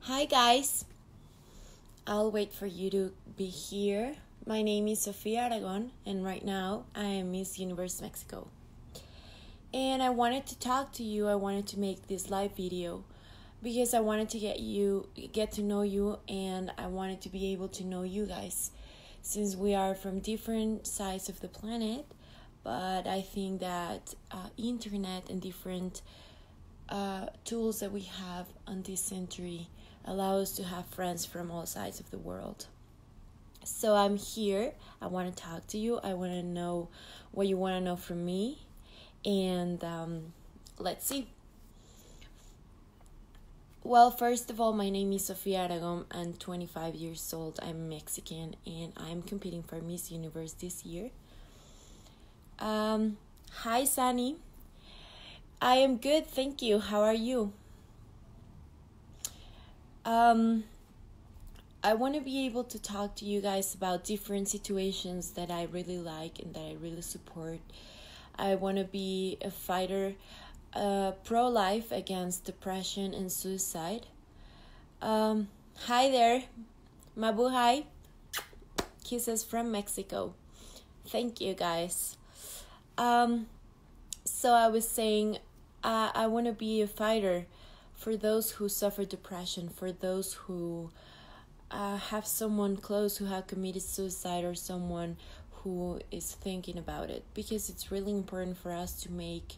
Hi guys, I'll wait for you to be here. My name is Sofia Aragon and right now I am Miss Universe Mexico. And I wanted to talk to you, I wanted to make this live video because I wanted to get to know you, and I wanted to be able to know you guys since we are from different sides of the planet. But I think that internet and different tools that we have on this century allow us to have friends from all sides of the world. So I'm here. I want to talk to you. I want to know what you want to know from me. And let's see. Well, first of all, my name is Sofia Aragon. I'm 25 years old. I'm Mexican and I'm competing for Miss Universe this year. Hi, Sunny. I am good, thank you. How are you? I want to be able to talk to you guys about different situations that I really like and that I really support. I want to be a fighter, pro-life against depression and suicide. Hi there, Mabuhay. Kisses from Mexico. Thank you, guys. So I was saying, I want to be a fighter for those who suffer depression, for those who have someone close who have committed suicide or someone who is thinking about it, because it's really important for us to make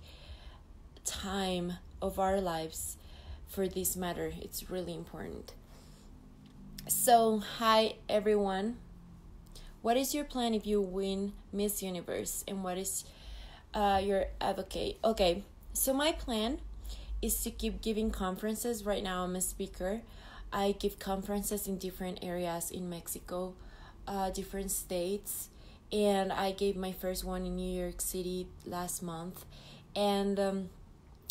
time of our lives for this matter. It's really important. So, hi everyone. What is your plan if you win Miss Universe, and what is your advocate? Okay, so my plan is to keep giving conferences. Right now I'm a speaker. I give conferences in different areas in Mexico, different states, and I gave my first one in New York City last month. And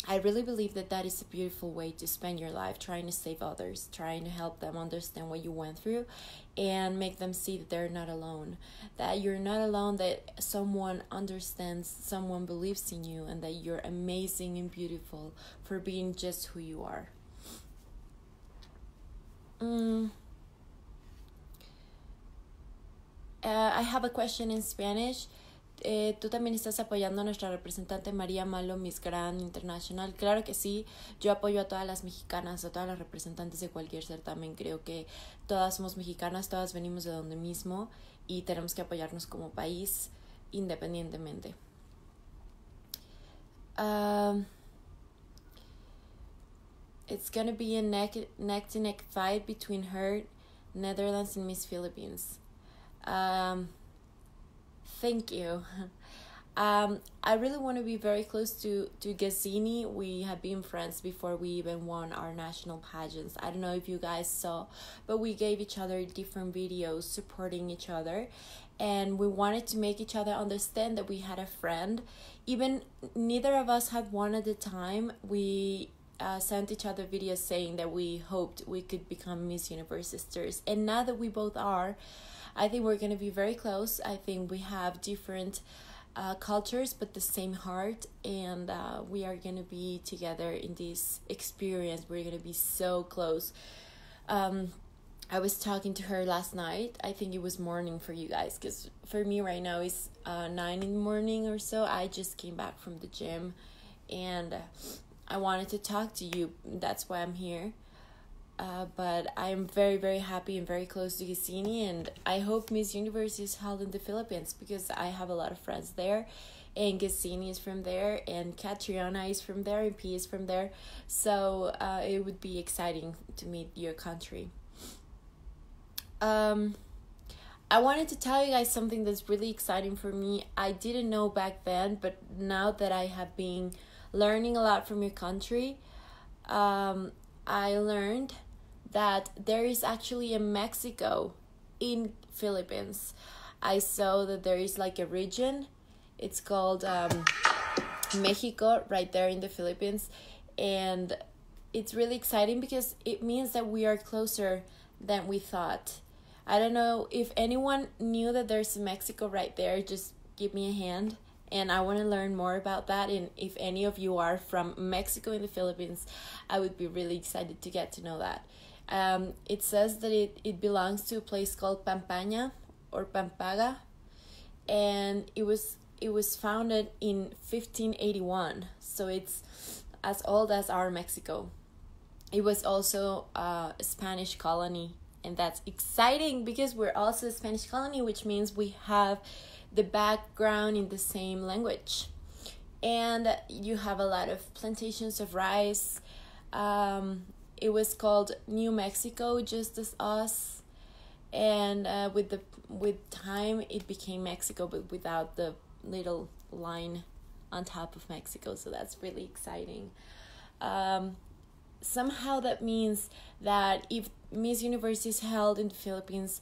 I really believe that that is a beautiful way to spend your life, trying to save others, trying to help them understand what you went through and make them see that they're not alone, that you're not alone, that someone understands, someone believes in you, and that you're amazing and beautiful for being just who you are. I have a question in Spanish. ¿Tú también estás apoyando a nuestra representante María Malo, Miss Grand International? Claro que sí, yo apoyo a todas las mexicanas, a todas las representantes de cualquier certamen. Creo que todas somos mexicanas, todas venimos de donde mismo y tenemos que apoyarnos como país independientemente. It's gonna be a neck-to-neck fight between her, Netherlands, and Miss Philippines. Thank you. I really want to be very close to Gazzini. We have been friends before we even won our national pageants. I don't know if you guys saw, but we gave each other different videos supporting each other, and we wanted to make each other understand that we had a friend. Even neither of us had one at the time. We sent each other videos saying that we hoped we could become Miss Universe sisters, and now that we both are, I think we're going to be very close. I think we have different cultures but the same heart, and we are going to be together in this experience. We're going to be so close. I was talking to her last night. I think it was morning for you guys, because for me right now it's 9 in the morning or so. I just came back from the gym and I wanted to talk to you. That's why I'm here. But I'm very, very happy and very close to Gazzini, and I hope Miss Universe is held in the Philippines because I have a lot of friends there, and Gazzini is from there, and Catriona is from there, and P is from there, so it would be exciting to meet your country. I wanted to tell you guys something that's really exciting for me. I didn't know back then, but now that I have been learning a lot from your country, I learned that there is actually a Mexico in Philippines. I saw that there is like a region. It's called Mexico right there in the Philippines. And it's really exciting because it means that we are closer than we thought. I don't know if anyone knew that there's a Mexico right there. Just give me a hand. And I want to learn more about that. And if any of you are from Mexico in the Philippines, I would be really excited to get to know that. It says that it belongs to a place called Pampaña or Pampaga, and it was founded in 1581, so it's as old as our Mexico. It was also a Spanish colony, and that's exciting because we're also a Spanish colony, which means we have the background in the same language. And you have a lot of plantations of rice. It was called New Mexico, just as us, and with time it became Mexico, but without the little line on top of Mexico. So that's really exciting. Somehow that means that if Miss Universe is held in the Philippines,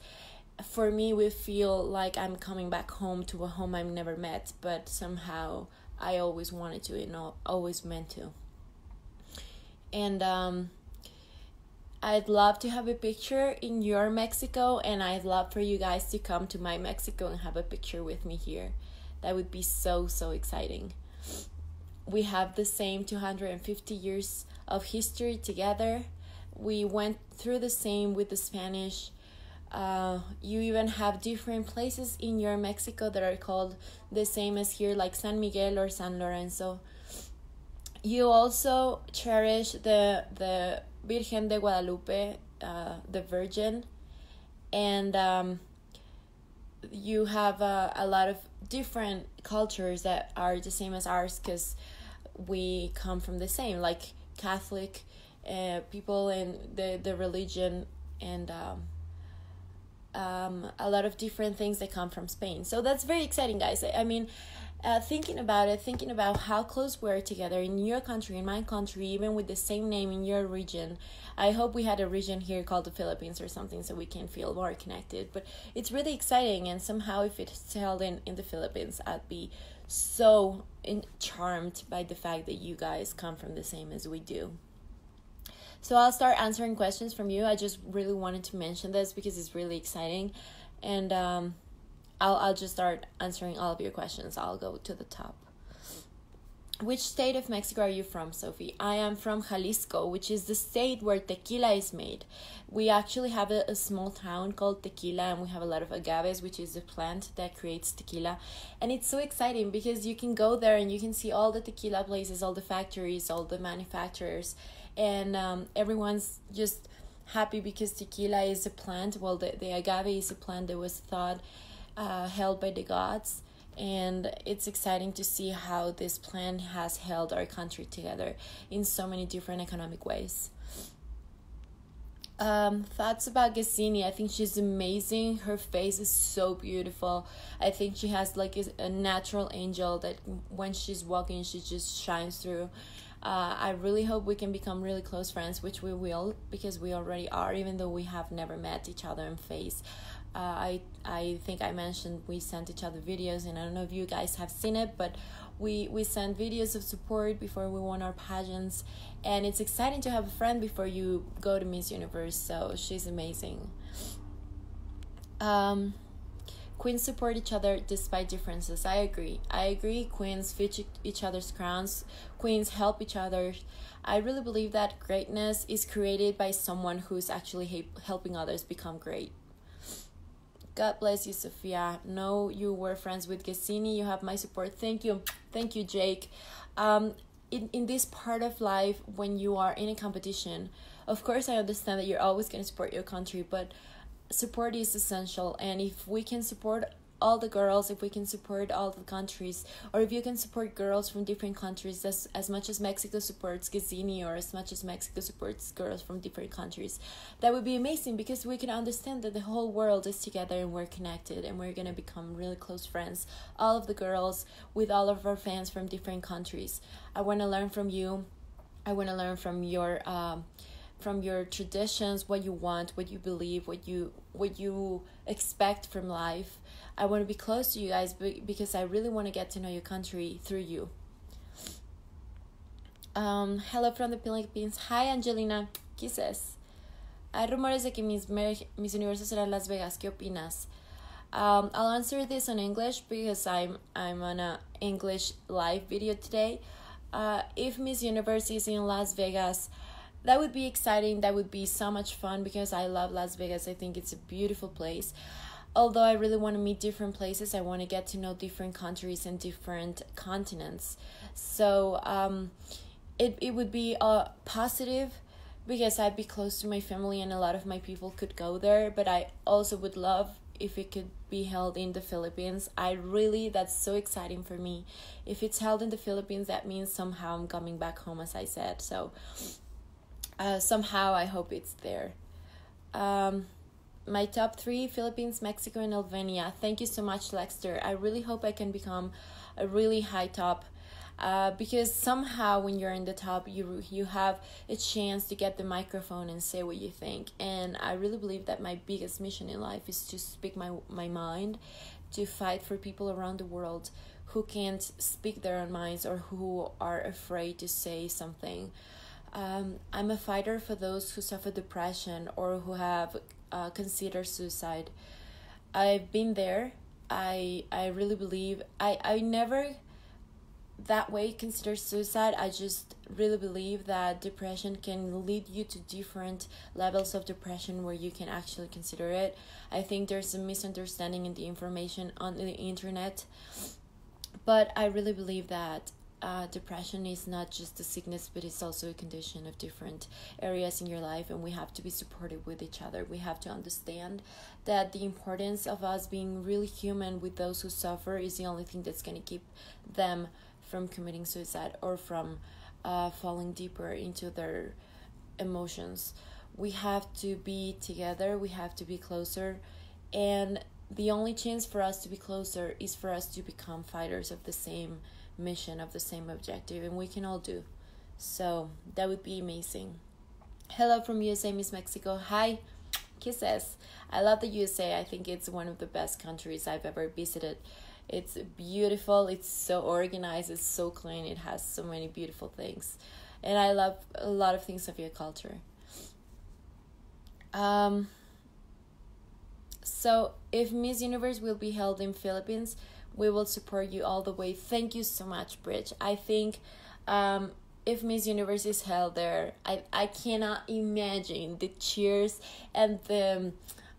for me, we feel like I'm coming back home to a home I've never met, but somehow I always wanted to, always meant to. And I'd love to have a picture in your Mexico, and I'd love for you guys to come to my Mexico and have a picture with me here. That would be so, so exciting. We have the same 250 years of history together. We went through the same with the Spanish. You even have different places in your Mexico that are called the same as here, like San Miguel or San Lorenzo. You also cherish the Virgen de Guadalupe, the Virgin, and you have a lot of different cultures that are the same as ours, because we come from the same, like Catholic people and the religion, and a lot of different things that come from Spain. So that's very exciting, guys. I mean, thinking about how close we're together in your country, in my country, even with the same name in your region. I hope we had a region here called the Philippines or something, so we can feel more connected. But it's really exciting, and somehow if it's held in the Philippines, I'd be so charmed by the fact that you guys come from the same as we do. So I'll start answering questions from you. I just really wanted to mention this because it's really exciting, and I'll just start answering all of your questions. I'll go to the top. Which state of Mexico are you from, Sophie? I am from Jalisco, which is the state where tequila is made. We actually have a small town called Tequila, and we have a lot of agaves, which is the plant that creates tequila. And it's so exciting because you can go there and you can see all the tequila places, all the factories, all the manufacturers, and everyone's just happy because tequila is a plant. Well, the agave is a plant that was thought held by the gods, and it's exciting to see how this plant has held our country together in so many different economic ways. Thoughts about Gazzini. I think she's amazing. Her face is so beautiful. I think she has like a natural angel that when she's walking, she just shines through. I really hope we can become really close friends, which we will, because we already are, even though we have never met each other in face. I think I mentioned we sent each other videos, and I don't know if you guys have seen it, but we sent videos of support before we won our pageants, and it's exciting to have a friend before you go to Miss Universe, so she's amazing. Queens support each other despite differences. I agree. Queens fit each other's crowns. Queens help each other. I really believe that greatness is created by someone who's actually helping others become great. God bless you, Sofia. No, you were friends with Gazzini. You have my support. Thank you, Jake. In this part of life, when you are in a competition, of course I understand that you're always going to support your country, but support is essential. And if we can support all the girls, if we can support all the countries, or if you can support girls from different countries as much as Mexico supports Gazzini, or as much as Mexico supports girls from different countries, that would be amazing, because we can understand that the whole world is together and we're connected, and we're going to become really close friends, all of the girls with all of our fans from different countries. I want to learn from you. I want to learn from your traditions, what you want, what you believe, what you expect from life. I want to be close to you guys because I really want to get to know your country through you. Hello from the Philippines. Hi, Angelina. Kisses. Hay rumores de que Miss Universo será Las Vegas. ¿Qué opinas? I'll answer this in English because I'm on a English live video today. If Miss Universe is in Las Vegas, that would be exciting. That would be so much fun because I love Las Vegas. I think it's a beautiful place. Although I really want to meet different places, I want to get to know different countries and different continents. So it would be positive because I'd be close to my family and a lot of my people could go there. But I also would love if it could be held in the Philippines. That's so exciting for me. If it's held in the Philippines, that means somehow I'm coming back home, as I said. So somehow I hope it's there. My top 3: Philippines, Mexico, and Albania. Thank you so much, Lexter. I really hope I can become a really high top, because somehow when you're in the top, you have a chance to get the microphone and say what you think. And I really believe that my biggest mission in life is to speak my mind, to fight for people around the world who can't speak their own minds or who are afraid to say something. I'm a fighter for those who suffer depression or who have considered suicide. I've been there. I really believe I never that way consider suicide. I just really believe that depression can lead you to different levels of depression where you can actually consider it. I think there's a misunderstanding in the information on the internet, but I really believe that depression is not just a sickness, but it's also a condition of different areas in your life, and we have to be supportive with each other. We have to understand that the importance of us being really human with those who suffer is the only thing that's going to keep them from committing suicide or from falling deeper into their emotions. We have to be together, we have to be closer, and the only chance for us to be closer is for us to become fighters of the same mission, of the same objective, and we can all do. So that would be amazing. Hello from USA, Miss Mexico. Hi, kisses. I love the USA. I think it's one of the best countries I've ever visited. It's beautiful, it's so organized, it's so clean, it has so many beautiful things, and I love a lot of things of your culture. So if Miss Universe will be held in Philippines, we will support you all the way. Thank you so much, Bridge. I think if Miss Universe is held there, I cannot imagine the cheers and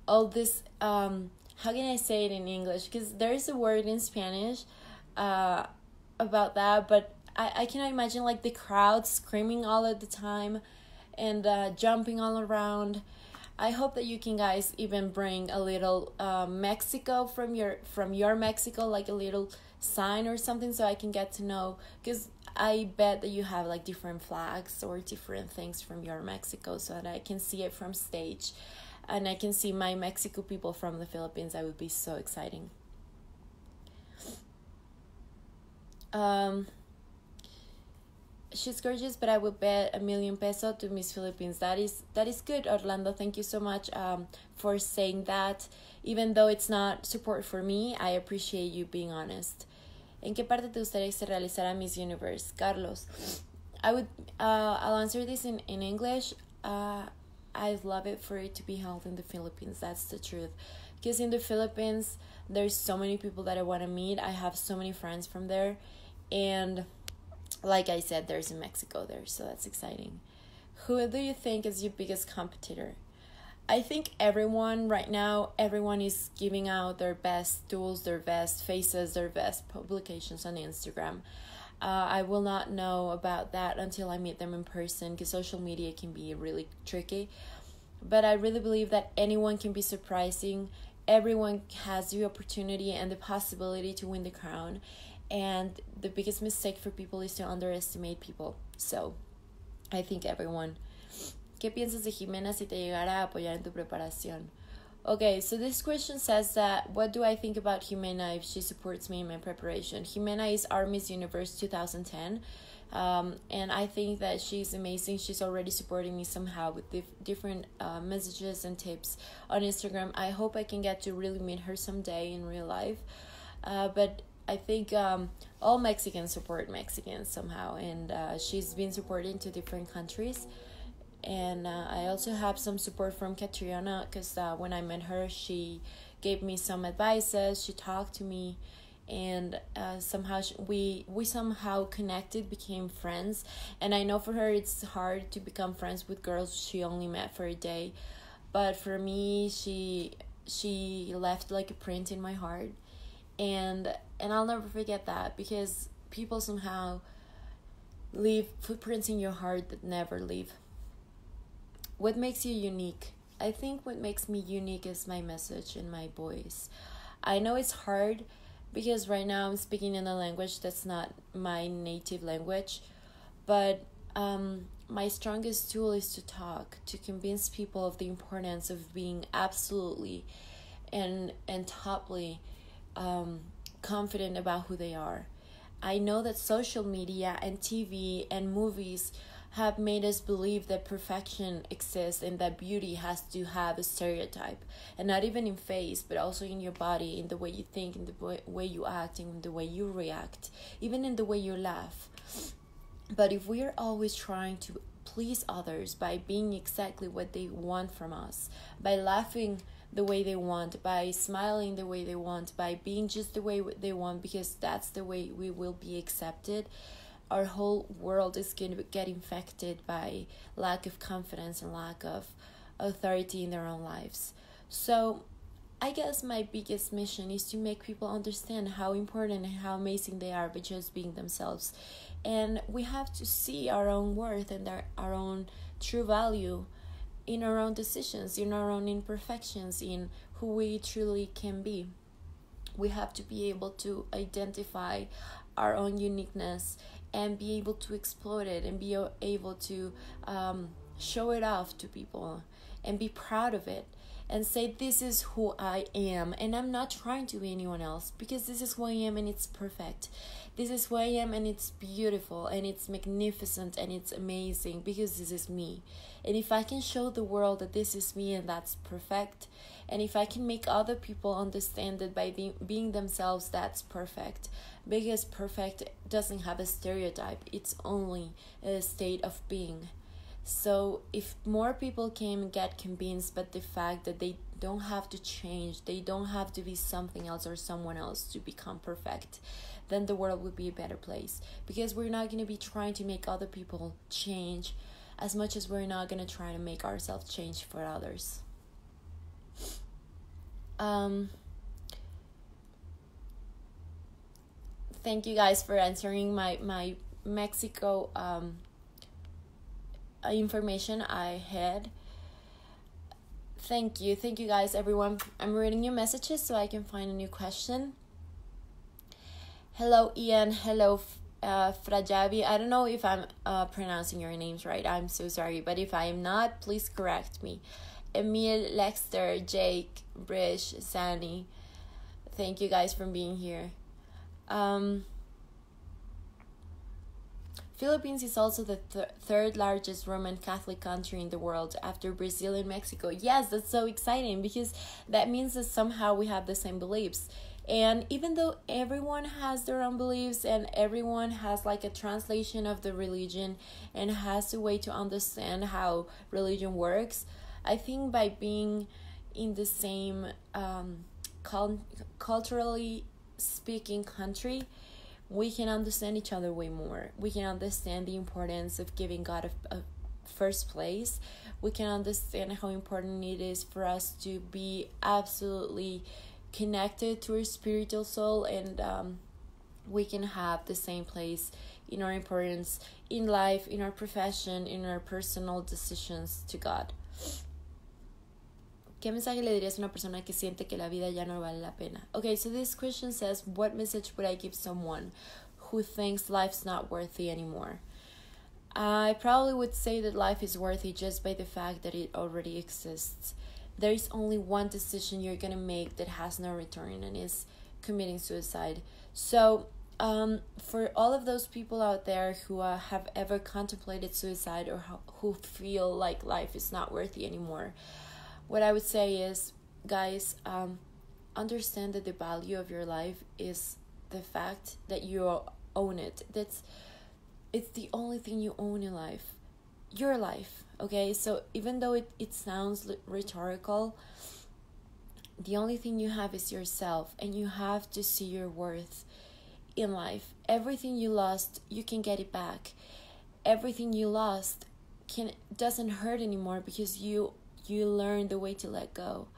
all this, how can I say it in English? Because there is a word in Spanish about that, but I cannot imagine like the crowd screaming all at the time and jumping all around. I hope that you can guys even bring a little Mexico from your Mexico, like a little sign or something, so I can get to know, because I bet that you have like different flags or different things from your Mexico, so that I can see it from stage and I can see my Mexico people from the Philippines. That would be so exciting. She's gorgeous, but I would bet $1 million pesos to Miss Philippines. That is good, Orlando. Thank you so much for saying that. Even though it's not support for me, I appreciate you being honest. ¿En qué parte te gustaría que se realizara Miss Universe? Carlos. I'll answer this in English. I'd love it for it to be held in the Philippines. That's the truth. Because in the Philippines, there's so many people that I want to meet. I have so many friends from there. And like I said, there's a Mexico there, so that's exciting. Who do you think is your biggest competitor? I think everyone right now, everyone is giving out their best tools, their best faces, their best publications on Instagram. I will not know about that until I meet them in person, because social media can be really tricky. But I really believe that anyone can be surprising. Everyone has the opportunity and the possibility to win the crown. And the biggest mistake for people is to underestimate people. So, I think everyone. ¿Qué piensas de Jimena si te llegara a apoyar en tu preparación? Okay, so this question says that, what do I think about Jimena if she supports me in my preparation? Jimena is our Miss Universe 2010. And I think that she's amazing. She's already supporting me somehow with different messages and tips on Instagram. I hope I can get to really meet her someday in real life. But I think all Mexicans support Mexicans somehow, and she's been supporting to different countries. And I also have some support from Catriona, because when I met her, she gave me some advices, she talked to me, and somehow we somehow connected, became friends. And I know for her it's hard to become friends with girls she only met for a day, but for me she left like a print in my heart, and I'll never forget that, because people somehow leave footprints in your heart that never leave. What makes you unique? I think what makes me unique is my message and my voice. I know it's hard because right now I'm speaking in a language that's not my native language, but my strongest tool is to talk, to convince people of the importance of being absolutely and totally confident about who they are. I know that social media and TV and movies have made us believe that perfection exists and that beauty has to have a stereotype, and not even in face, but also in your body, in the way you think, in the way you act, in the way you react, even in the way you laugh. But if we are always trying to please others by being exactly what they want from us, by laughing the way they want, by smiling the way they want, by being just the way they want because that's the way we will be accepted, our whole world is going to get infected by lack of confidence and lack of authority in their own lives. So I guess my biggest mission is to make people understand how important and how amazing they are by just being themselves. And we have to see our own worth and our own true value in our own decisions, in our own imperfections, in who we truly can be. We have to be able to identify our own uniqueness and be able to exploit it and be able to show it off to people and be proud of it and say, this is who I am, and I'm not trying to be anyone else, because this is who I am and it's perfect. This is who I am and it's beautiful and it's magnificent and it's amazing, because this is me. And if I can show the world that this is me and that's perfect, and if I can make other people understand that by being themselves, that's perfect, because perfect doesn't have a stereotype, it's only a state of being. So if more people can get convinced by the fact that they don't have to change, they don't have to be something else or someone else to become perfect, then the world would be a better place. Because we're not going to be trying to make other people change as much as we're not going to try to make ourselves change for others. Thank you guys for answering my Mexico information I had. Thank you guys, everyone. I'm reading your messages so I can find a new question. Hello Ian, hello Frajavi. I don't know if I'm pronouncing your names right, I'm so sorry, but if I am not, please correct me. Emil, Lexter, Jake, Brish, Sani, thank you guys for being here. Philippines is also the third largest Roman Catholic country in the world after Brazil and Mexico. Yes, that's so exciting, because that means that somehow we have the same beliefs. And even though everyone has their own beliefs and everyone has like a translation of the religion and has a way to understand how religion works, I think by being in the same culturally speaking country, we can understand each other way more. We can understand the importance of giving God a first place. We can understand how important it is for us to be absolutely connected to our spiritual soul, and we can have the same place in our importance in life, in our profession, in our personal decisions to God. ¿Qué mensaje le dirías a una persona que siente que la vida ya no vale la pena? Okay, so this question says, what message would I give someone who thinks life's not worthy anymore? I probably would say that life is worthy just by the fact that it already exists. There is only one decision you're going to make that has no return, and is committing suicide. So for all of those people out there who have ever contemplated suicide, or who feel like life is not worthy anymore, what I would say is, guys, understand that the value of your life is the fact that you own it. It's the only thing you own in life. Your life, okay? So even though it sounds rhetorical, The only thing you have is yourself, and you have to see your worth in life. Everything you lost, you can get it back. Everything you lost doesn't hurt anymore because you learn the way to let go.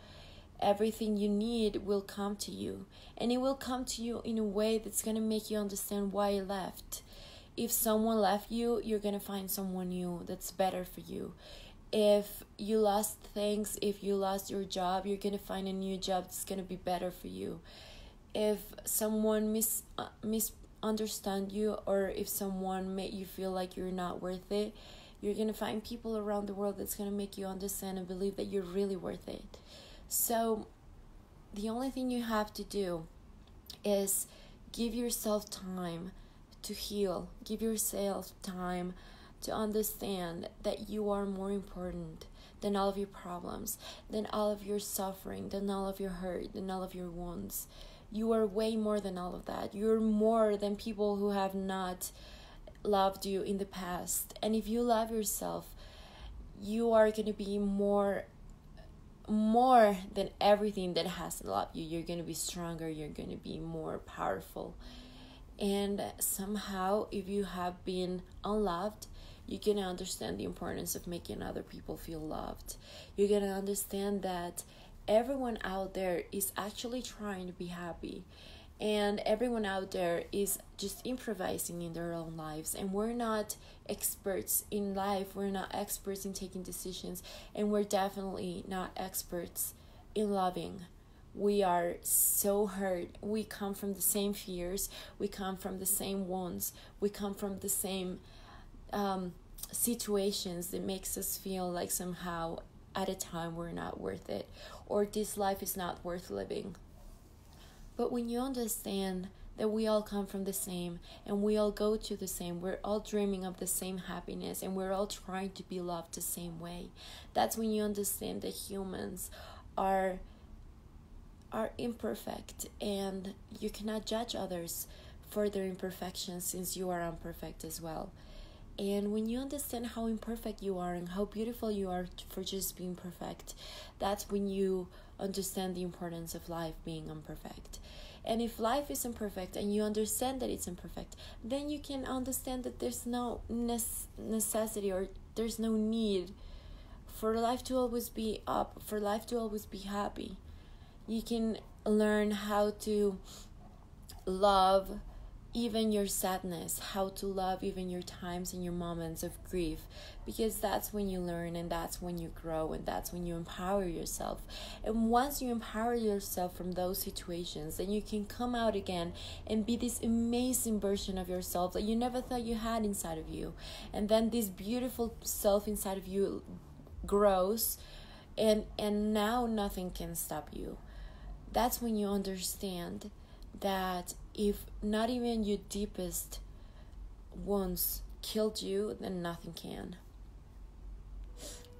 Everything you need will come to you, and it will come to you in a way that's going to make you understand why it left. If someone left you, you're going to find someone new that's better for you. If you lost things, if you lost your job, you're going to find a new job that's going to be better for you. If someone misunderstand you, or if someone made you feel like you're not worth it, you're going to find people around the world that's going to make you understand and believe that you're really worth it. So the only thing you have to do is give yourself time to heal. Give yourself time to understand that you are more important than all of your problems, than all of your suffering, than all of your hurt, than all of your wounds. You are way more than all of that. You're more than people who have not loved you in the past. And if you love yourself, you are going to be more than everything that has loved you. You're going to be stronger. You're going to be more powerful. And somehow, if you have been unloved, you're going to understand the importance of making other people feel loved. You're going to understand that everyone out there is actually trying to be happy. And everyone out there is just improvising in their own lives. And we're not experts in life. We're not experts in taking decisions. And we're definitely not experts in loving. We are so hurt. We come from the same fears. We come from the same wounds. We come from the same situations that makes us feel like somehow at a time we're not worth it, or this life is not worth living. But when you understand that we all come from the same, and we all go to the same, we're all dreaming of the same happiness, and we're all trying to be loved the same way, that's when you understand that humans are imperfect, and you cannot judge others for their imperfections, since you are imperfect as well. And when you understand how imperfect you are and how beautiful you are for just being perfect, that's when you understand the importance of life being imperfect. And if life is imperfect and you understand that it's imperfect, then you can understand that there's no necessity, or there's no need for life to always be up, for life to always be happy. You can learn how to love even your sadness, how to love even your times and your moments of grief, because that's when you learn, and that's when you grow, and that's when you empower yourself. And once you empower yourself from those situations, then you can come out again and be this amazing version of yourself that you never thought you had inside of you. And then this beautiful self inside of you grows, and now nothing can stop you. That's when you understand that if not even your deepest wounds killed you, then nothing can.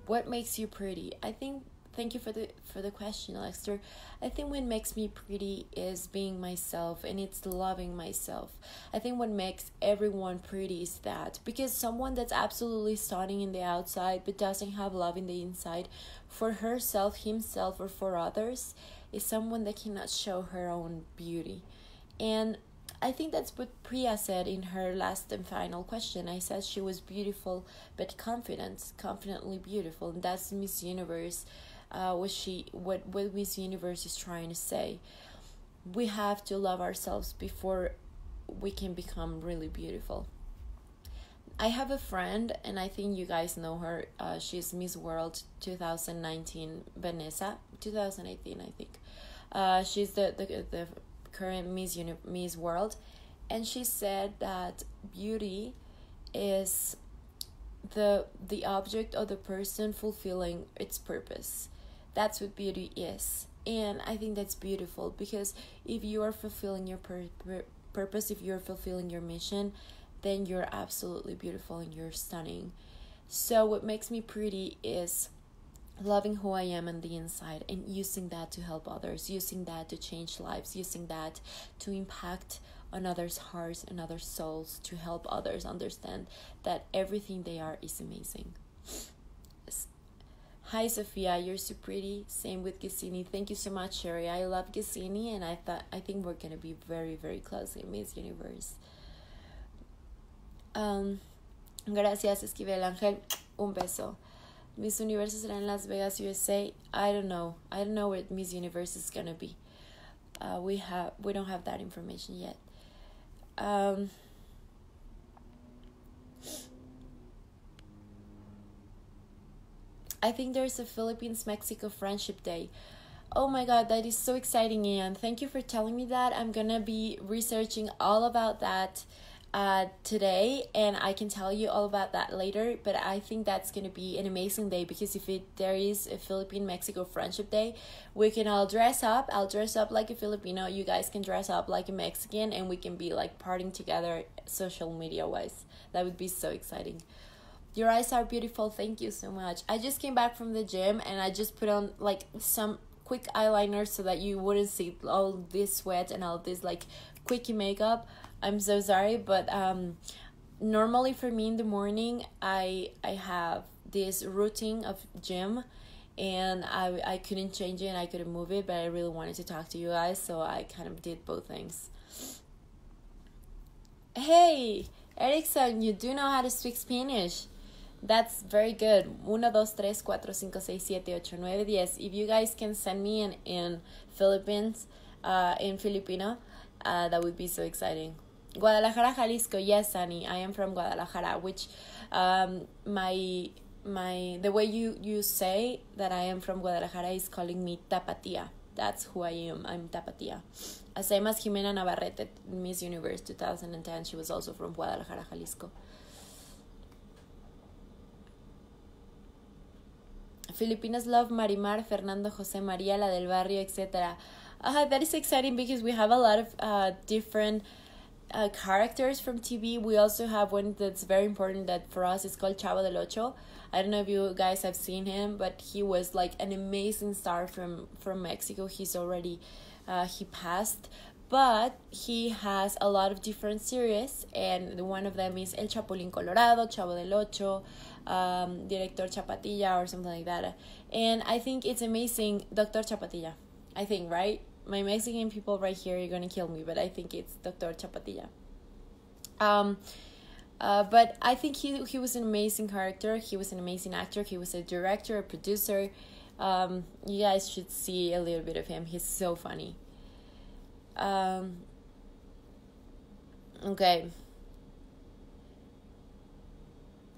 What makes you pretty? Thank you for the question, Lexter. I think what makes me pretty is being myself, and it's loving myself. I think what makes everyone pretty is that, because someone that's absolutely stunning in the outside but doesn't have love in the inside for herself, himself, or for others, is someone that cannot show her own beauty. And I think that's what Priya said in her last and final question. I said she was beautiful but confidently beautiful, and that's Miss Universe. What Miss Universe is trying to say. We have to love ourselves before we can become really beautiful. I have a friend, and I think you guys know her. She's Miss World 2019, Vanessa, 2018, I think. She's the current Miss World, and she said that beauty is the object of the person fulfilling its purpose. That's what beauty is. And I think that's beautiful, because if you are fulfilling your purpose, if you're fulfilling your mission, then you're absolutely beautiful and you're stunning. So what makes me pretty is loving who I am on the inside, and using that to help others, using that to change lives, using that to impact on others' hearts and other souls, to help others understand that everything they are is amazing. Hi Sofia, you're so pretty. Same with Gisini. Thank you so much, Sherry. I love Gisini, and I think we're gonna be very, very close in Miss Universe. Gracias, Esquivel Ángel. Un beso. Miss Universe será en Las Vegas, USA. I don't know where Miss Universe is gonna be. We don't have that information yet. I think there's a Philippines-Mexico Friendship Day. Oh my god, that is so exciting, Ian. Thank you for telling me that. I'm gonna be researching all about that today, and I can tell you all about that later. But I think that's gonna be an amazing day, because if there is a Philippine-Mexico Friendship Day, we can all dress up. I'll dress up like a Filipino. You guys can dress up like a Mexican, and we can be like partying together social media-wise. That would be so exciting. Your eyes are beautiful. Thank you so much. I just came back from the gym, and I just put on like some quick eyeliner so that you wouldn't see all this sweat and all this like quickie makeup. I'm so sorry, but normally for me in the morning, I have this routine of gym, and I couldn't change it and I couldn't move it, but I really wanted to talk to you guys, so I kind of did both things. Hey, Erickson, you do know how to speak Spanish. That's very good. 1, 2, 3, 4, 5, 6, 7, 8, 9, 10. If you guys can send me in Philippines, in Filipino, that would be so exciting. Guadalajara, Jalisco. Yes, Sunny, I am from Guadalajara, which the way you say that I am from Guadalajara is calling me Tapatia. That's who I am. I'm Tapatia. Same as Jimena Navarrete, Miss Universe 2010. She was also from Guadalajara, Jalisco. Filipinos love Marimar, Fernando, Jose Maria, La del Barrio, etc. That is exciting, because we have a lot of different characters from TV. We also have one that's very important that for us is called Chavo del Ocho. I don't know if you guys have seen him, but he was like an amazing star from Mexico. He's already he passed, but he has a lot of different series, and one of them is El Chapulín Colorado, Chavo del Ocho, Director Chapatilla, or something like that. And I think it's amazing. Doctor Chapatilla, I think, right? My Mexican people right here are gonna kill me, but I think it's Doctor Chapatilla. But I think he was an amazing character. He was an amazing actor. He was a director, a producer. You guys should see a little bit of him. He's so funny. Okay.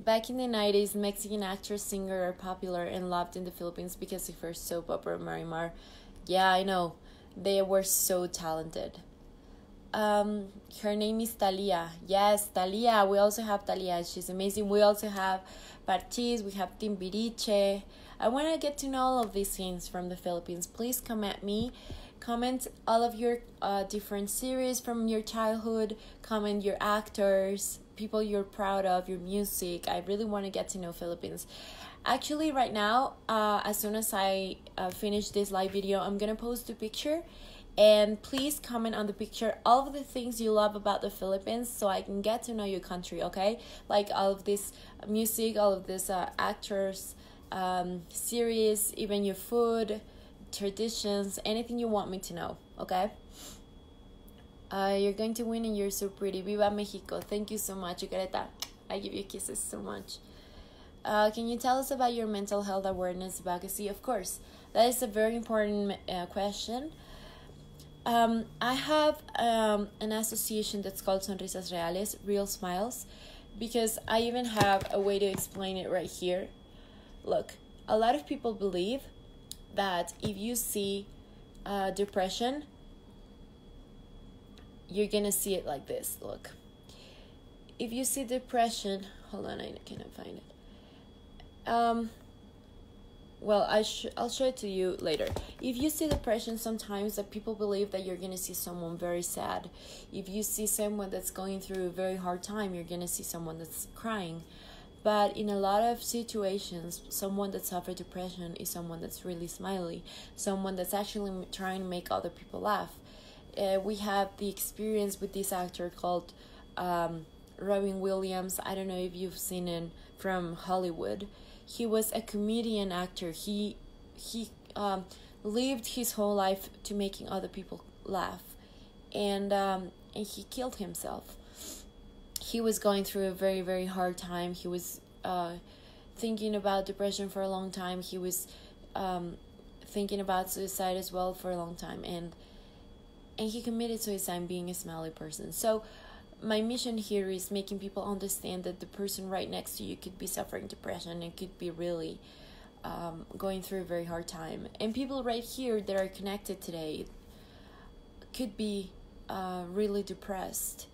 Back in the 90s, Mexican actress, singer are popular and loved in the Philippines because of her soap opera Marimar. Yeah, I know. They were so talented. Her name is Thalia. Yes, Thalia. We also have Thalia. She's amazing. We also have Parchis. We have Timbiriche. I want to get to know all of these things from the Philippines. Please comment me. Comment all of your different series from your childhood. Comment your actors, people you're proud of, your music. I really want to get to know Philippines. Actually, right now, as soon as I finish this live video, I'm going to post a picture. And please comment on the picture all of the things you love about the Philippines, so I can get to know your country, okay? Like all of this music, all of this actors, series, even your food, traditions, anything you want me to know, okay? You're going to win and you're so pretty. Viva Mexico. Thank you so much, Greta. I give you kisses so much. Can you tell us about your mental health awareness advocacy? Of course. That is a very important question. I have an association that's called Sonrisas Reales, Real Smiles, because I even have a way to explain it right here. Look, a lot of people believe that if you see depression, you're gonna see it like this. Look, if you see depression, hold on, I cannot find it. Well, I'll show it to you later. If you see depression, sometimes that people believe that you're gonna see someone very sad. If you see someone that's going through a very hard time, you're gonna see someone that's crying. But in a lot of situations, someone that suffers depression is someone that's really smiley, someone that's actually trying to make other people laugh. We have the experience with this actor called Robin Williams. I don't know if you've seen him from Hollywood. He was a comedian actor. He lived his whole life to making other people laugh, and he killed himself. He was going through a very, very hard time. He was thinking about depression for a long time. He was thinking about suicide as well for a long time, and he committed suicide being a smiley person. So my mission here is making people understand that the person right next to you could be suffering depression and could be really going through a very hard time. And people right here that are connected today could be really depressed.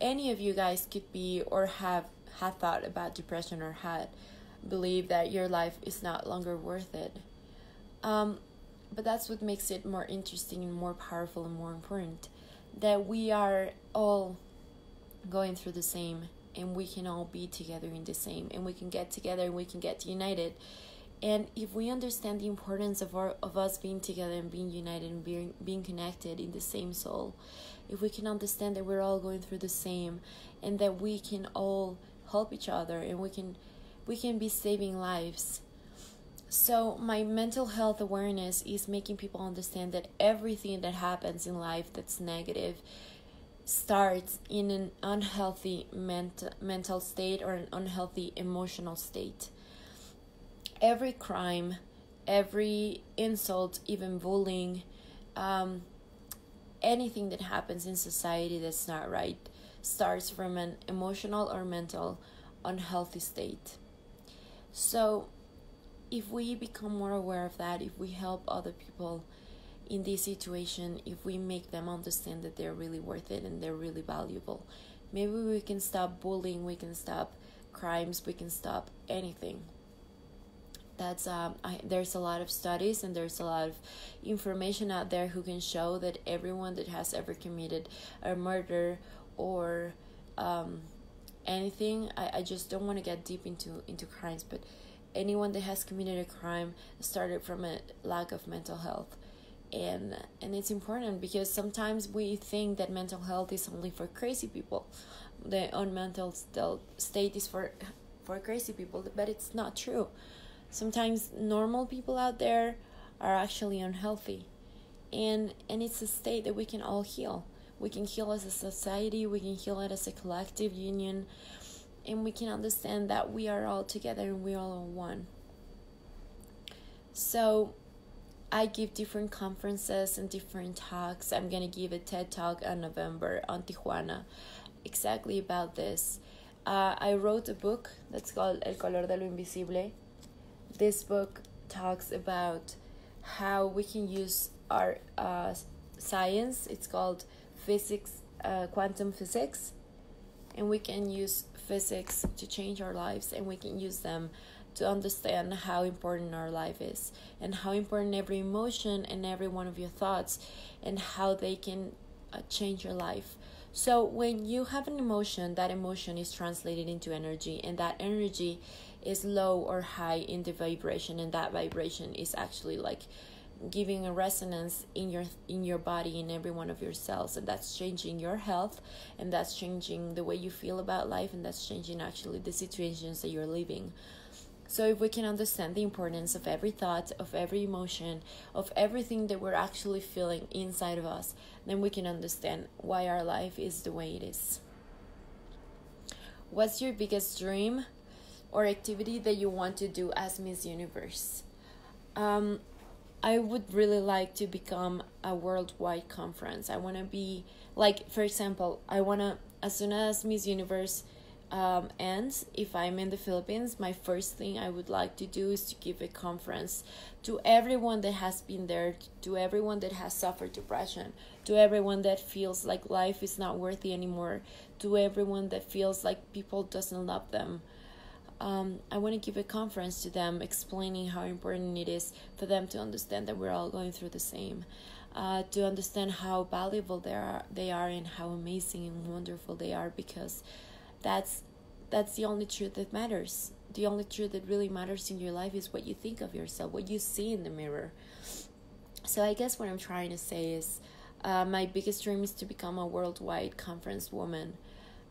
Any of you guys could be or have had thought about depression or had believed that your life is not longer worth it. But that's what makes it more interesting and more powerful and more important, that we are all going through the same, and we can all be together in the same, and we can get together and we can get united. And if we understand the importance of us being together and being united and being connected in the same soul, if we can understand that we're all going through the same, and that we can all help each other, and we can be saving lives. So my mental health awareness is making people understand that everything that happens in life that's negative starts in an unhealthy mental state or an unhealthy emotional state. Every crime, every insult, even bullying, anything that happens in society that's not right starts from an emotional or mental unhealthy state. So if we become more aware of that, if we help other people in this situation, if we make them understand that they're really worth it and they're really valuable, maybe we can stop bullying, we can stop crimes, we can stop anything. That's there's a lot of studies and there's a lot of information out there who can show that everyone that has ever committed a murder or anything, I just don't want to get deep into crimes, but anyone that has committed a crime started from a lack of mental health. And it's important because sometimes we think that mental health is only for crazy people. The unmental state is for crazy people, but it's not true. Sometimes normal people out there are actually unhealthy, and it's a state that we can all heal. We can heal as a society, we can heal it as a collective union, and we can understand that we are all together and we are all one. So I give different conferences and different talks. I'm going to give a TED Talk in November on Tijuana exactly about this. I wrote a book that's called El Color de lo Invisible. This book talks about how we can use our science. It's called physics, quantum physics, and we can use physics to change our lives, and we can use them to understand how important our life is and how important every emotion and every one of your thoughts and how they can change your life. So when you have an emotion, that emotion is translated into energy, and that energy is low or high in the vibration, and that vibration is actually like giving a resonance in your body, in every one of your cells, and that's changing your health, and that's changing the way you feel about life, and that's changing actually the situations that you're living. So if we can understand the importance of every thought, of every emotion, of everything that we're actually feeling inside of us, then we can understand why our life is the way it is. What's your biggest dream or activity that you want to do as Miss Universe? I would really like to become a worldwide conference. I want to be, like, for example, I want to, as soon as Miss Universe ends, if I'm in the Philippines, my first thing I would like to do is to give a conference to everyone that has been there, to everyone that has suffered depression, to everyone that feels like life is not worthy anymore, to everyone that feels like people doesn't love them. I want to give a conference to them explaining how important it is for them to understand that we're all going through the same, to understand how valuable they are and how amazing and wonderful they are, because that's the only truth that matters. The only truth that really matters in your life is what you think of yourself, what you see in the mirror. So I guess what I'm trying to say is my biggest dream is to become a worldwide conference woman,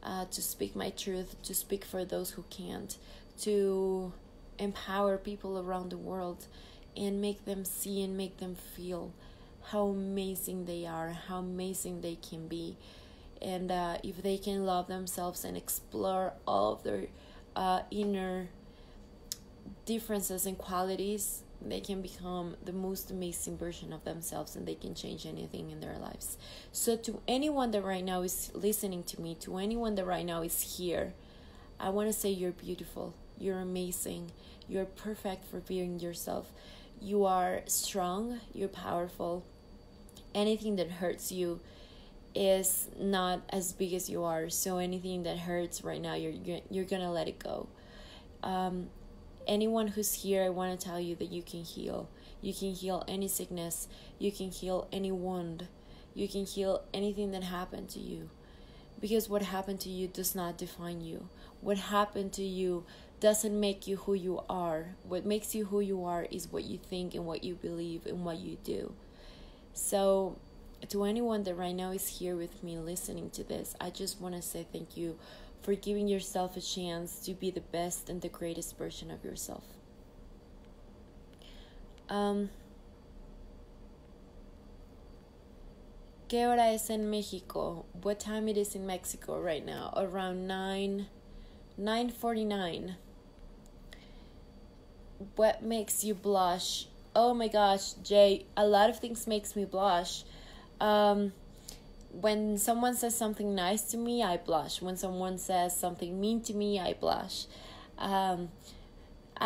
to speak my truth, to speak for those who can't, to empower people around the world and make them see and make them feel how amazing they are, how amazing they can be. And if they can love themselves and explore all of their inner differences and qualities, they can become the most amazing version of themselves, and they can change anything in their lives. So to anyone that right now is listening to me, to anyone that right now is here, I want to say you're beautiful, you're amazing, you're perfect for being yourself. You are strong, you're powerful. Anything that hurts you is not as big as you are. So anything that hurts right now, you're gonna let it go. Anyone who's here, I want to tell you that you can heal. You can heal any sickness. You can heal any wound. You can heal anything that happened to you. Because what happened to you does not define you. What happened to you doesn't make you who you are. What makes you who you are is what you think and what you believe and what you do. So to anyone that right now is here with me listening to this, I just want to say thank you for giving yourself a chance to be the best and the greatest version of yourself. ¿Qué hora es en México? What time it is in Mexico right now? Around 9:49. What makes you blush? Oh my gosh, Jay, a lot of things makes me blush. When someone says something nice to me, I blush. When someone says something mean to me, I blush. I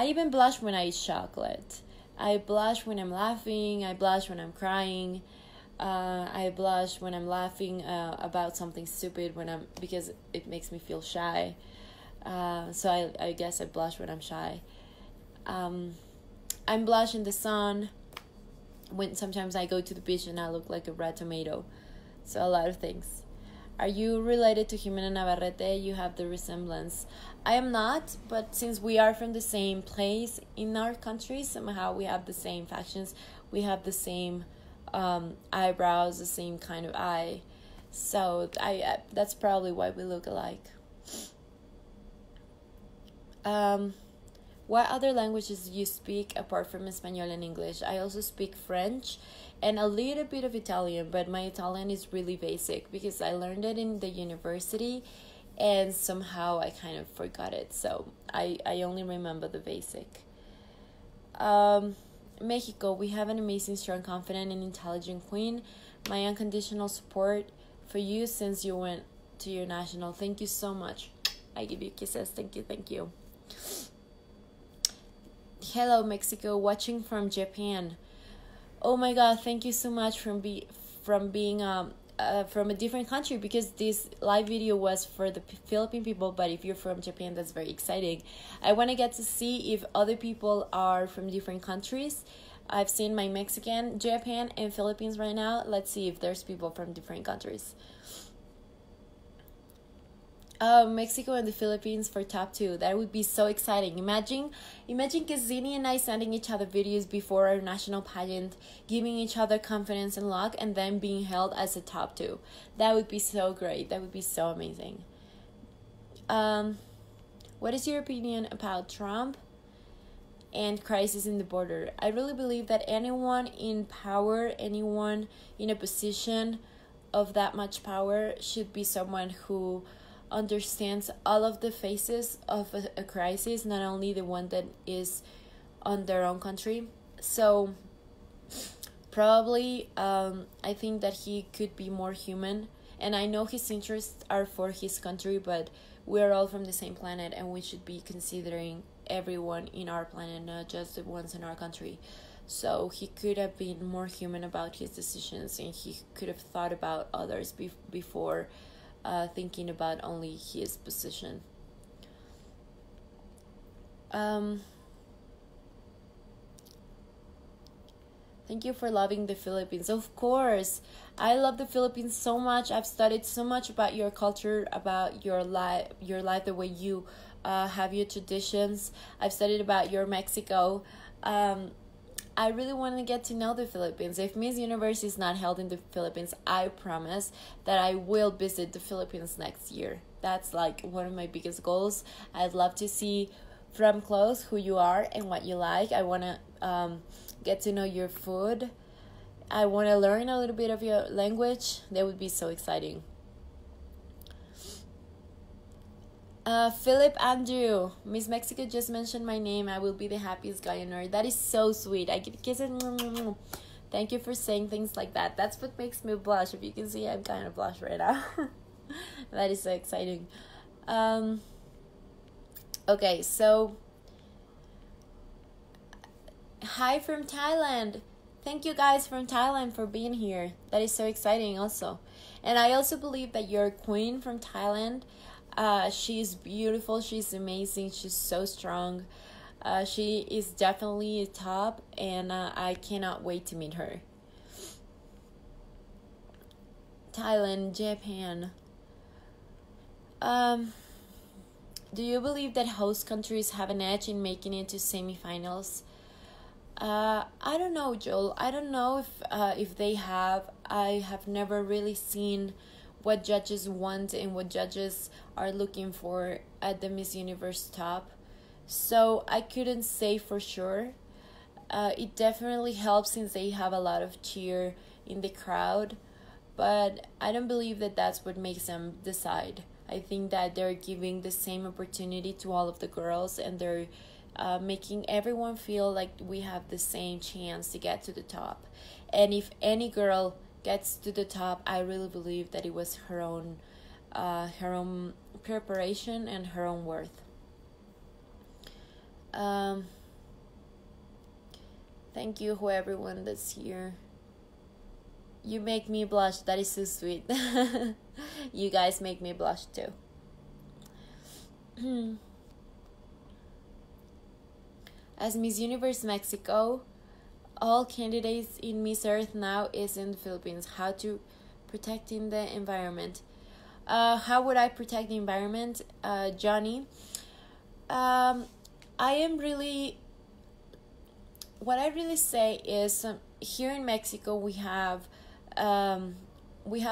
even blush when I eat chocolate. I blush when I'm laughing. I blush when I'm crying. I blush when I'm laughing about something stupid because it makes me feel shy. So I guess I blush when I'm shy. I'm blush in the sun when sometimes I go to the beach and I look like a red tomato. So a lot of things. Are you related to Jimena Navarrete? You have the resemblance. I am not, but since we are from the same place in our country, somehow we have the same factions. We have the same eyebrows, the same kind of eye. So that's probably why we look alike. What other languages do you speak apart from Espanol and English? I also speak French and a little bit of Italian, but my Italian is really basic because I learned it in the university and somehow I kind of forgot it. So I only remember the basic. Mexico, we have an amazing, strong, confident, and intelligent queen. My unconditional support for you since you went to your national. Thank you so much. I give you kisses. Thank you. Hello, Mexico, watching from Japan. Oh my God, thank you so much from being from a different country, because this live video was for the Philippine people, but if you're from Japan, that's very exciting. I want to get to see if other people are from different countries. I've seen my Mexican, Japan, and Philippines right now. Let's see if there's people from different countries. Mexico and the Philippines for top 2. That would be so exciting. Imagine Kazini and I sending each other videos before our national pageant, giving each other confidence and luck, and then being held as a top 2. That would be so great. That would be so amazing. What is your opinion about Trump and crisis in the border? I really believe that anyone in power, anyone in a position of that much power should be someone who understands all of the phases of a crisis, not only the one that is on their own country. So probably I think that he could be more human, and I know his interests are for his country, but we're all from the same planet and we should be considering everyone in our planet, not just the ones in our country. So he could have been more human about his decisions, and he could have thought about others before thinking about only his position. Thank you for loving the Philippines. Of course, I love the Philippines so much. I've studied so much about your culture, about your life, the way you have your traditions. I've studied about your Mexico. I really want to get to know the Philippines. If Miss Universe is not held in the Philippines, I promise that I will visit the Philippines next year. That's like one of my biggest goals. I'd love to see from close who you are and what you like. I want to get to know your food. I want to learn a little bit of your language. That would be so exciting. Philip Andrew, Miss Mexico just mentioned my name. I will be the happiest guy on earth. That is so sweet. I get kisses. Thank you for saying things like that. That's what makes me blush. If you can see, I'm kind of blush right now. That is so exciting. Okay, so hi from Thailand. Thank you guys from Thailand for being here. That is so exciting also. And I also believe that your queen from Thailand, she's beautiful, she's amazing, she's so strong. She is definitely a top, and I cannot wait to meet her. Thailand, Japan. Do you believe that host countries have an edge in making it to semifinals? I don't know, Joel. I don't know if they have. I have never really seen what judges want and what judges are looking for at the Miss Universe top. So I couldn't say for sure. It definitely helps since they have a lot of cheer in the crowd. But I don't believe that that's what makes them decide. I think that they're giving the same opportunity to all of the girls, and they're making everyone feel like we have the same chance to get to the top. And if any girl gets to the top, I really believe that it was her own preparation and her own worth. Thank you for everyone that's here. You make me blush. That is so sweet. You guys make me blush too. As Miss Universe Mexico, all candidates in Miss Earth now is in the Philippines. How to protecting the environment. How would I protect the environment, Johnny? I am really... What I really say is here in Mexico we have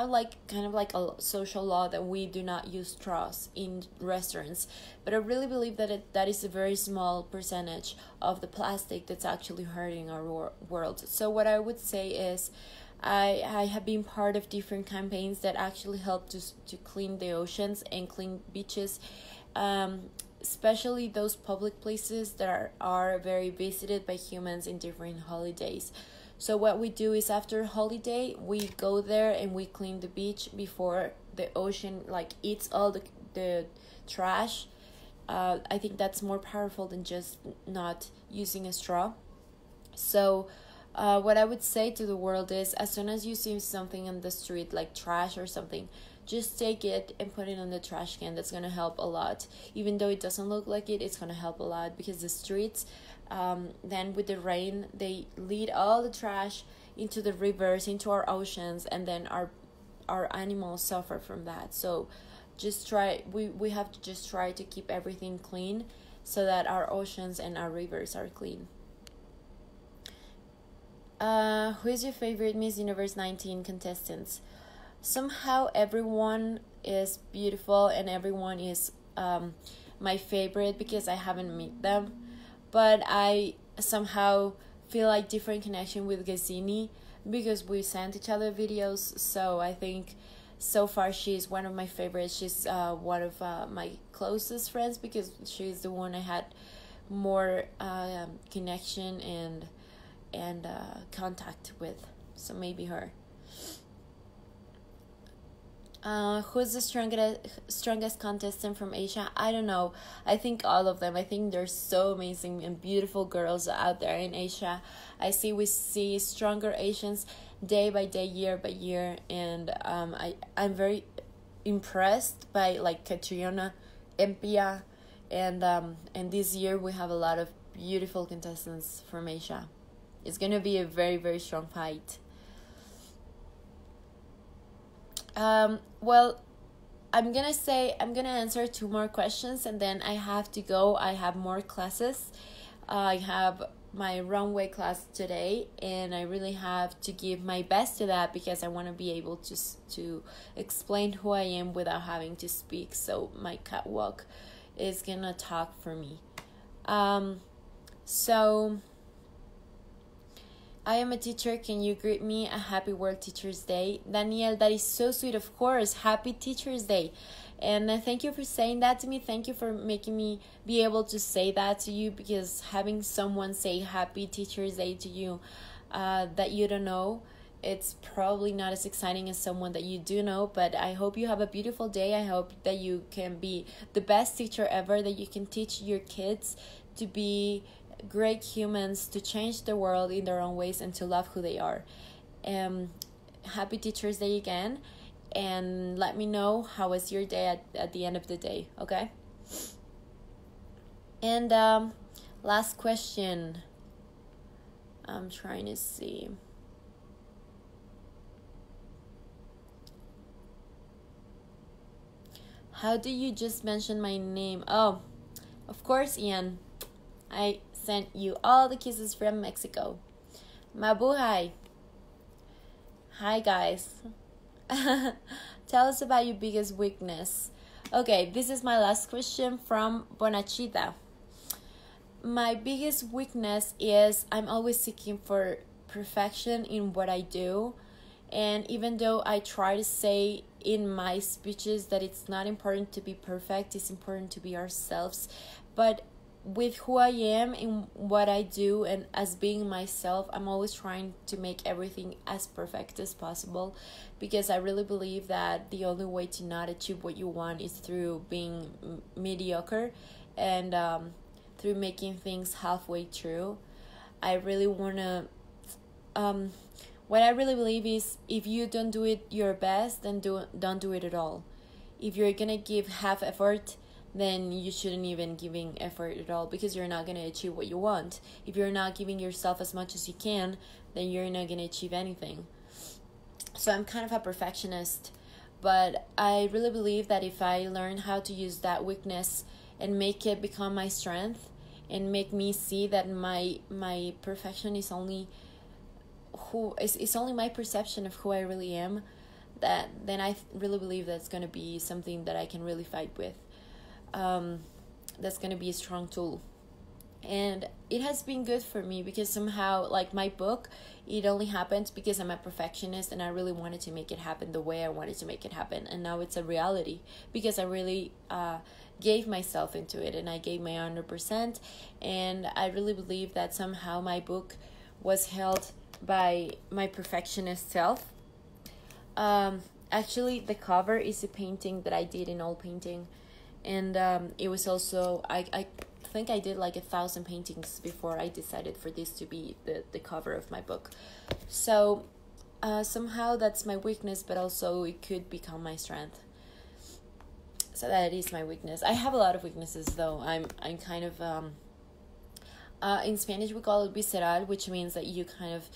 like kind of like a social law that we do not use straws in restaurants, but I really believe that that is a very small percentage of the plastic that's actually hurting our world. So what I would say is I have been part of different campaigns that actually help to clean the oceans and clean beaches, especially those public places that are very visited by humans in different holidays. So what we do is after holiday, we go there and we clean the beach before the ocean like eats all the trash. I think that's more powerful than just not using a straw. So what I would say to the world is, as soon as you see something on the street like trash or something, just take it and put it in the trash can. That's going to help a lot. Even though it doesn't look like it, it's going to help a lot, because the streets, then with the rain, they lead all the trash into the rivers, into our oceans, and then our animals suffer from that. So just try, we have to just try to keep everything clean so that our oceans and our rivers are clean. Who is your favorite Miss Universe 19 contestants? Somehow everyone is beautiful and everyone is my favorite because I haven't met them, but I somehow feel like different connection with Gazzini because we sent each other videos. So I think so far she's one of my favorites. She's one of my closest friends because she's the one I had more connection and contact with. So maybe her. Who's the strongest contestant from Asia? I don't know. I think all of them. I think there's so amazing and beautiful girls out there in Asia. We see stronger Asians day by day, year by year, and I'm very impressed by like Catriona, Empia, and this year we have a lot of beautiful contestants from Asia. It's gonna be a very, very strong fight. Well, I'm gonna answer 2 more questions and then I have to go. I have more classes. I have my runway class today and I really have to give my best to that because I want to be able to explain who I am without having to speak. So my catwalk is gonna talk for me. So I am a teacher. Can you greet me a happy World Teachers Day? Daniel, that is so sweet. Of course. Happy Teachers Day. And thank you for saying that to me. Thank you for making me be able to say that to you, because having someone say happy Teachers Day to you that you don't know, it's probably not as exciting as someone that you do know. But I hope you have a beautiful day. I hope that you can be the best teacher ever, that you can teach your kids to be great humans, to change the world in their own ways, and to love who they are. Happy Teachers Day again, and let me know how was your day at the end of the day, okay? And last question. I'm trying to see. How do you just mention my name? Oh, of course, Ian. I sent you all the kisses from Mexico. Mabuhay. Hi, guys. Tell us about your biggest weakness. Okay, this is my last question from Bonachita. My biggest weakness is I'm always seeking for perfection in what I do. And even though I try to say in my speeches that it's not important to be perfect, it's important to be ourselves. But with who I am and what I do, and as being myself, I'm always trying to make everything as perfect as possible, because I really believe that the only way to not achieve what you want is through being mediocre and through making things halfway through. I really want to what I really believe is, if you don't do it your best, then don't do it at all. If you're gonna give half effort, then you shouldn't even giving effort at all, because you're not going to achieve what you want. If you're not giving yourself as much as you can, then you're not going to achieve anything. So I'm kind of a perfectionist, but I really believe that if I learn how to use that weakness and make it become my strength, and make me see that my perfection is only my perception of who I really am, then I really believe that's going to be something that I can really fight with. That's going to be a strong tool. And it has been good for me, because somehow, like my book, it only happened because I'm a perfectionist and I really wanted to make it happen the way I wanted to make it happen. And now it's a reality because I really gave myself into it, and I gave my 100%. And I really believe that somehow my book was held by my perfectionist self. Actually, the cover is a painting that I did in oil painting. And it was also, I think I did like 1,000 paintings before I decided for this to be the cover of my book. So somehow that's my weakness, but also it could become my strength. So that is my weakness. I have a lot of weaknesses, though. I'm kind of, in Spanish we call it visceral, which means that you kind of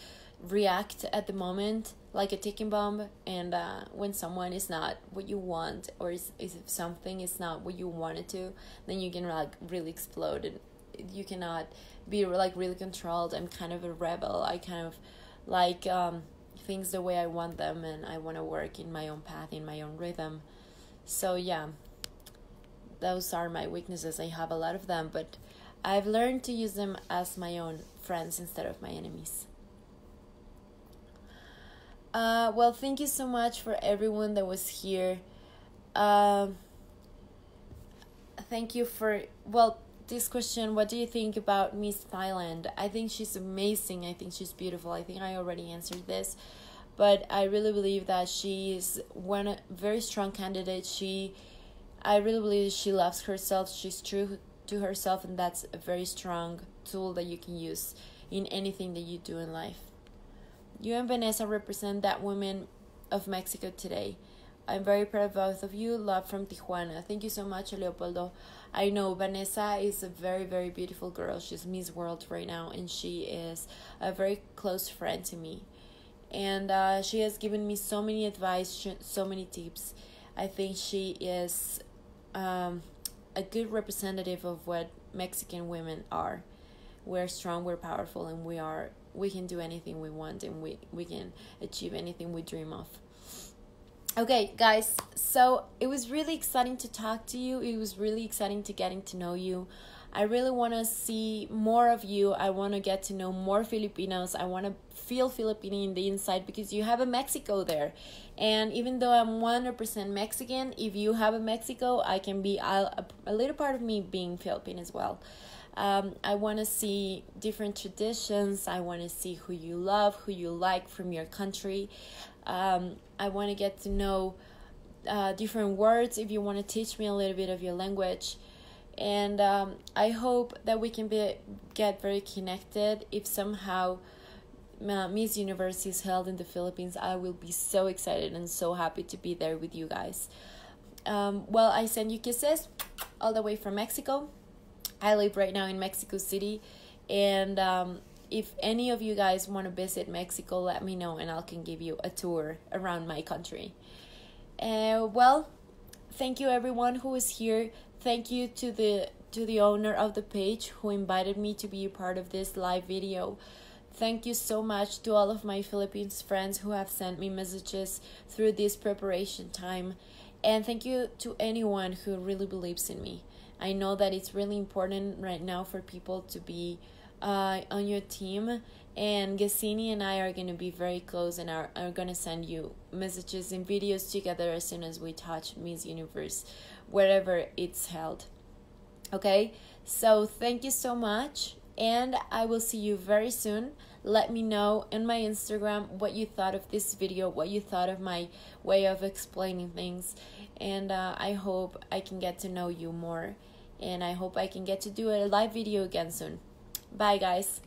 react at the moment like a ticking bomb, and when someone is not what you want, or if something is not what you want it to, then you can like really explode, and you cannot be like really controlled. I'm kind of a rebel. I kind of like things the way I want them, and I want to work in my own path, in my own rhythm. So yeah, those are my weaknesses. I have a lot of them, but I've learned to use them as my own friends instead of my enemies. Well, thank you so much for everyone that was here. Thank you for, this question, what do you think about Miss Thailand? I think she's amazing. I think she's beautiful. I think I already answered this, but I really believe that she is one very strong candidate. I really believe she loves herself. She's true to herself, and that's a very strong tool that you can use in anything that you do in life. You and Vanessa represent that women of Mexico today. I'm very proud of both of you. Love from Tijuana. Thank you so much, Leopoldo. I know Vanessa is a very, very beautiful girl. She's Miss World right now, and she is a very close friend to me. And she has given me so many advice, so many tips. I think she is a good representative of what Mexican women are. We're strong, we're powerful, and we can do anything we want, and we can achieve anything we dream of. Okay, guys, so it was really exciting to talk to you. It was really exciting to getting to know you. I really want to see more of you. I want to get to know more Filipinos. I want to feel Filipino in the inside, because you have a Mexico there. And even though I'm 100% Mexican, if you have a Mexico, I can be a little part of me being Filipino as well. I want to see different traditions. I want to see who you love, who you like from your country. I want to get to know different words if you want to teach me a little bit of your language. And I hope that we can get very connected. If somehow Miss Universe is held in the Philippines, I will be so excited and so happy to be there with you guys. Well, I send you kisses all the way from Mexico. I live right now in Mexico City, and if any of you guys want to visit Mexico, let me know and I can give you a tour around my country. Well, thank you everyone who is here. Thank you to the owner of the page who invited me to be a part of this live video. Thank you so much to all of my Philippines friends who have sent me messages through this preparation time. And thank you to anyone who really believes in me. I know that it's really important right now for people to be on your team. And Gassini and I are going to be very close and are going to send you messages and videos together as soon as we touch Miss Universe, wherever it's held. Okay? So thank you so much. And I will see you very soon. Let me know on my Instagram what you thought of this video, what you thought of my way of explaining things. And I hope I can get to know you more. And I hope I can get to do a live video again soon. Bye, guys.